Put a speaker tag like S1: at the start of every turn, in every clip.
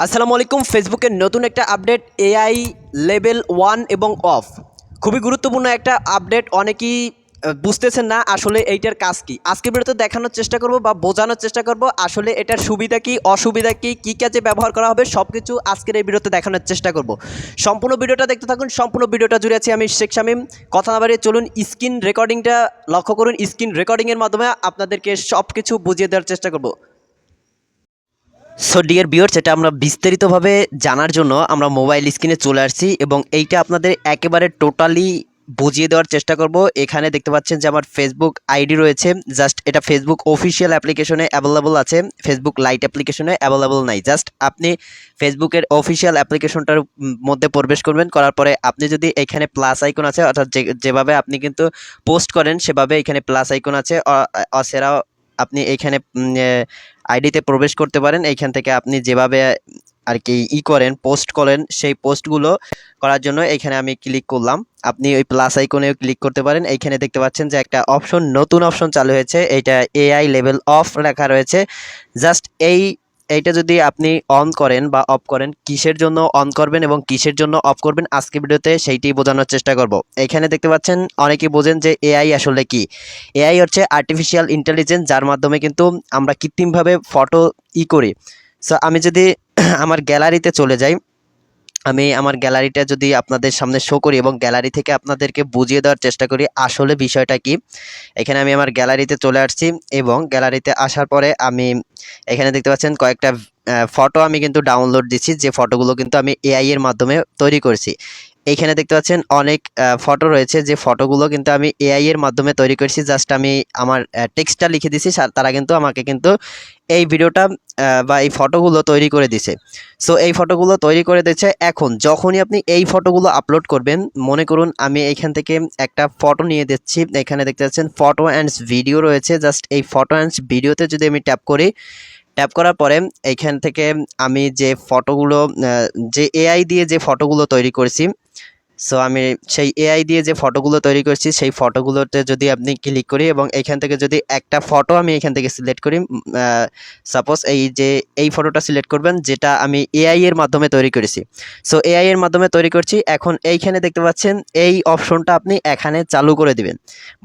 S1: আসসালামু আলাইকুম। ফেসবুকের নতুন একটা আপডেট এআই লেভেল 1 এবং অফ। খুবই গুরুত্বপূর্ণ একটা আপডেট। অনেকেই বুঝতেছেন না আসলে এইটার কাজ কি। আজকের ভিডিওতে দেখানোর চেষ্টা করব বা বোঝানোর চেষ্টা করব আসলে এটার সুবিধা কি, অসুবিধা কি, কী কাজে ব্যবহার করা হবে সবকিছু আজকের এই ভিডিওতে দেখানোর চেষ্টা করব। সম্পূর্ণ ভিডিওটা দেখতে থাকুন। সম্পূর্ণ ভিডিওটা জুড়ে আছি আমি শেখ শামীম। কথা না বাড়িয়ে চলুন স্ক্রিন রেকর্ডিংটা লক্ষ্য করুন। স্ক্রিন রেকর্ডিংয়ের মাধ্যমে আপনাদেরকে সব কিছু বুঝিয়ে দেওয়ার চেষ্টা করব। সো ডিয়ার ভিউয়ার্স, এটা আমরা বিস্তারিতভাবে জানার জন্য আমরা মোবাইল স্ক্রিনে চলে আসছি এবং এইটা আপনাদের একেবারে টোটালি বুঝিয়ে দেওয়ার চেষ্টা করব। এখানে দেখতে পাচ্ছেন যে আমার ফেসবুক আইডি রয়েছে। জাস্ট এটা ফেসবুক অফিসিয়াল অ্যাপ্লিকেশনে অ্যাভেলেবল আছে, ফেসবুক লাইট অ্যাপ্লিকেশনে অ্যাভেলেবল নাই। জাস্ট আপনি ফেসবুকের অফিসিয়াল অ্যাপ্লিকেশনটার মধ্যে প্রবেশ করবেন। করার পরে আপনি যদি এখানে প্লাস আইকন আছে, অর্থাৎ যেভাবে আপনি কিন্তু পোস্ট করেন সেভাবে এখানে প্লাস আইকন আছে। এছাড়াও আপনি এইখানে আইডিতে প্রবেশ করতে পারেন। এইখান থেকে আপনি যেভাবে আর কি করেন, পোস্ট করেন, সেই পোস্টগুলো করার জন্য এখানে আমি ক্লিক করলাম। আপনি ওই প্লাস আইকনেও ক্লিক করতে পারেন। এইখানে দেখতে পাচ্ছেন যে একটা অপশন, নতুন অপশন চালু হয়েছে। এইটা এআই লেভেল অফ লেখা রয়েছে। জাস্ট এইটা যদি আপনি অন করেন বা অফ করেন, কিসের জন্য অন করবেন এবং কিসের জন্য অফ করবেন আজকে ভিডিওতে সেইটি বোঝানোর চেষ্টা করব। এখানে দেখতে পাচ্ছেন অনেকেই বোঝেন যে এআই আসলে কি। এআই হচ্ছে আর্টিফিশিয়াল ইন্টেলিজেন্স, যার মাধ্যমে কিন্তু আমরা কৃত্রিমভাবে ফটো করি। সো আমি যদি আমার গ্যালারিতে চলে যাই, আমি আমার গ্যালারিটা যদি আপনাদের সামনে শো করি এবং গ্যালারি থেকে আপনাদেরকে বুঝিয়ে দেওয়ার চেষ্টা করি আসলে বিষয়টা কি। এখানে আমি আমার গ্যালারিতে চলে আসছি এবং গ্যালারিতে আসার পরে আমি এখানে দেখতে পাচ্ছেন কয়েকটা ফটো আমি কিন্তু ডাউনলোড দিচ্ছি, যে ফটোগুলো কিন্তু আমি এআই এর মাধ্যমে তৈরি করেছি। এইখানে দেখতে পাচ্ছেন অনেক ফটো রয়েছে, যে ফটোগুলো কিন্তু আমি এআই এর মাধ্যমে তৈরি করেছি। জাস্ট আমি আমার টেক্সটটা লিখে দিছি, তারা কিন্তু আমাকে কিন্তু এই ভিডিওটা বা এই ফটোগুলো তৈরি করে দিছে। সো এই ফটোগুলো তৈরি করে দিচ্ছে। এখন যখনই আপনি এই ফটোগুলো আপলোড করবেন, মনে করুন আমি এইখান থেকে একটা ফটো নিয়ে দিচ্ছি। এখানে দেখতে পাচ্ছেন ফটো অ্যান্ড ভিডিও রয়েছে। জাস্ট এই ফটো অ্যান্ড ভিডিওতে যদি আমি ট্যাপ করি, ট্যাপ করার পরে এইখান থেকে আমি যে ফটোগুলো যে এআই দিয়ে যে ফটোগুলো তৈরি করেছি, সো আমি সেই এআই দিয়ে যে ফটোগুলো তৈরি করছি সেই ফটোগুলোতে যদি আপনি ক্লিক করি এবং এইখান থেকে যদি একটা ফটো আমি এখান থেকে সিলেক্ট করি, সাপোজ এই ফটোটা সিলেক্ট করবেন যেটা আমি এআই এর মাধ্যমে তৈরি করেছি। সো এআই এর মাধ্যমে তৈরি করছি। এখন এইখানে দেখতে পাচ্ছেন এই অপশনটা আপনি এখানে চালু করে দিবেন।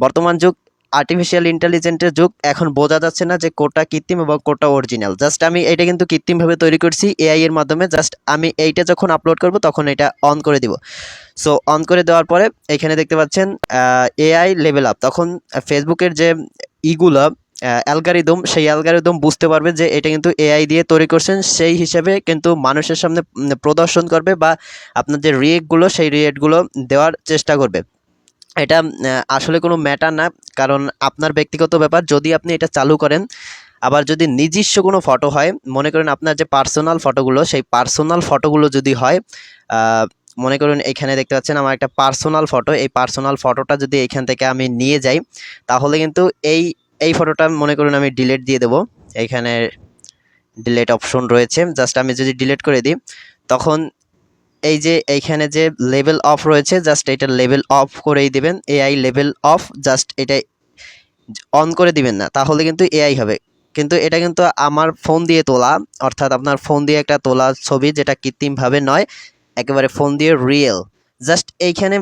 S1: বর্তমান যুগ আর্টিফিশিয়াল ইন্টেলিজেন্সের যুগ, এখন বোঝা যাচ্ছে না যে কোনটা কৃত্রিম এবং কোনটা অরিজিনাল। জাস্ট আমি এটা কিন্তু কৃত্রিমভাবে তৈরি করছি এআই এর মাধ্যমে। জাস্ট আমি এইটা যখন আপলোড করব তখন এটা অন করে দিব। সো অন করে দেওয়ার পরে এখানে দেখতে পাচ্ছেন এআই লেভেল আপ। তখন ফেসবুকের যে ইগুলো অ্যালগারিদম, সেই অ্যালগারিদম বুঝতে পারবে যে এটা কিন্তু এআই দিয়ে তৈরি করছেন, সেই হিসেবে কিন্তু মানুষের সামনে প্রদর্শন করবে বা আপনার যে রিয়েক্টগুলো সেই রিয়েক্টগুলো দেওয়ার চেষ্টা করবে। এটা আসলে কোনো ম্যাটার না, কারণ আপনার ব্যক্তিগত ব্যাপার। যদি আপনি এটা চালু করেন, আবার যদি নিজস্ব কোনো ফটো হয়, মনে করেন আপনার যে পার্সোনাল ফটোগুলো, সেই পার্সোনাল ফটোগুলো যদি হয়, মনে করুন এখানে দেখতে পাচ্ছেন আমার একটা পার্সোনাল ফটো। এই পার্সোনাল ফটোটা যদি এখান থেকে আমি নিয়ে যাই, তাহলে কিন্তু এই ফটোটা মনে করুন আমি ডিলিট দিয়ে দেবো। এখানে ডিলিট অপশন রয়েছে। জাস্ট আমি যদি ডিলিট করে দিই, তখন এই যে এইখানে যে লেভেল অফ রয়েছে, জাস্ট এটা লেভেল অফ করেই দিবেন। এআই লেভেল অফ, জাস্ট এটা অন করে দিবেন না, তাহলে কিন্তু এআই হবে। কিন্তু এটা কিন্তু আমার ফোন দিয়ে তোলা, অর্থাৎ আপনার ফোন দিয়ে একটা তোলা ছবি, যেটা কৃত্রিমভাবে নয়, একেবারে ফোন দিয়ে রিয়েল। জাস্ট এইখানে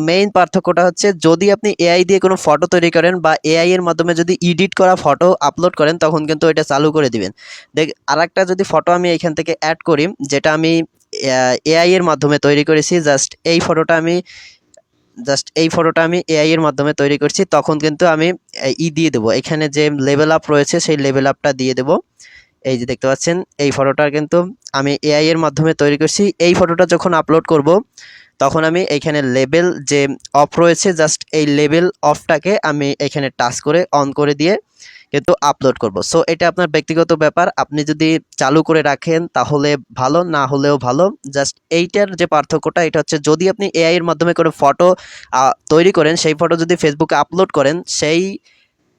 S1: মেইন পার্থক্যটা হচ্ছে, যদি আপনি এআই দিয়ে কোনো ফটো তৈরি করেন বা এআই এর মাধ্যমে যদি এডিট করা ফটো আপলোড করেন, তখন কিন্তু এটা চালু করে দিবেন। আরেকটা যদি ফটো আমি এখান থেকে অ্যাড করি, যেটা আমি এআই এর মাধ্যমে তৈরি করেছি, জাস্ট এই ফটোটা আমি এআই এর মাধ্যমে তৈরি করছি, তখন কিন্তু আমি দিয়ে দেবো। এখানে যে লেভেল আপ রয়েছে সেই লেভেল আপটা দিয়ে দেবো। এই যে দেখতে পাচ্ছেন এই ফটোটা কিন্তু আমি এআই এর মাধ্যমে তৈরি করছি। এই ফটোটা যখন আপলোড করব, তখন আমি এইখানে লেভেল যে অফ রয়েছে, জাস্ট এই লেভেল অফটাকে আমি এখানে টাচ করে অন করে দিয়ে কিন্তু আপলোড করব। সো এটা আপনার ব্যক্তিগত ব্যাপার। আপনি যদি চালু করে রাখেন তাহলে ভালো, না হলেও ভালো। জাস্ট এইটার যে পার্থক্যটা, এটা হচ্ছে যদি আপনি এআই এর মাধ্যমে করে ফটো তৈরি করেন, সেই ফটো যদি ফেসবুকে আপলোড করেন,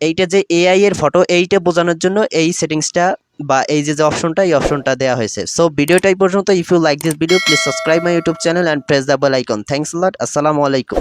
S1: এইটা যে এআই এর ফটো, এইটা বোঝানোর জন্য এই সেটিংসটা বা এই যে অপশনটা, এই অপশনটা দেওয়া হয়েছে। সো ভিডিওটা এই পর্যন্ত। If you like this video, please subscribe my YouTube channel and press the bell icon. Thanks a lot. আসসালামু আলাইকুম।